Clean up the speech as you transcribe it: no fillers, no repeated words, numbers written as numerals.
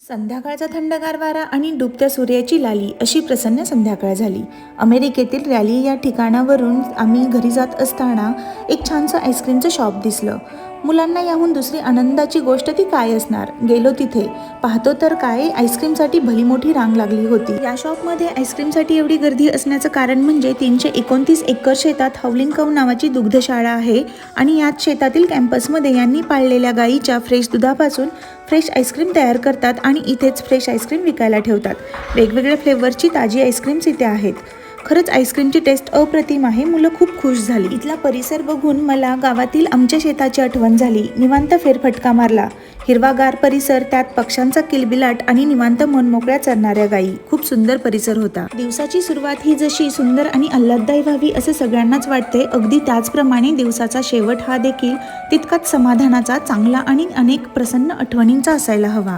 संध्याकाळचा थंडगार वारा आणि डुबत्या सूर्याची लाली अशी प्रसन्न संध्याकाळ झाली. अमेरिकेतील रॅली या ठिकाणावरून आम्ही घरी जात असताना एक छानसं आईस्क्रीमचं शॉप दिसलं. मुलांना याहून दुसरी आनंदाची गोष्ट ती काय असणार. गेलो तिथे, पाहतो तर काय आईस्क्रीमसाठी भली मोठी रांग लागली होती. या शॉपमध्ये आईस्क्रीमसाठी एवढी गर्दी असण्याचं कारण म्हणजे 329 एकर शेतात हवलिंग कव नावाची दुग्धशाळा आहे आणि याच शेतातील कॅम्पसमध्ये यांनी पाळलेल्या गायीच्या फ्रेश दुधापासून फ्रेश आईस्क्रीम तयार करतात आणि इथेच फ्रेश आईस्क्रीम विकायला ठेवतात. वेगवेगळ्या फ्लेवरची ताजी आईस्क्रीम्स इथे आहेत. खरंच आईस्क्रीमची टेस्ट अप्रतिम आहे. मुलं खूप खुश झाली. इथला परिसर बघून मला गावातील आमच्या शेताची आठवण झाली. निवांत फेरफटका मारला. हिरवागार परिसर, त्यात पक्ष्यांचा किलबिलाट आणि निवांत मनमोकळ्या चरणाऱ्या गायी. खूप सुंदर परिसर होता. दिवसाची सुरुवात ही जशी सुंदर आणि आल्हाददायी व्हावी असं सगळ्यांनाच वाटते, अगदी त्याचप्रमाणे दिवसाचा शेवट हा देखील तितकाच समाधानाचा, चांगला आणि अनेक प्रसन्न आठवणींचा असायला हवा.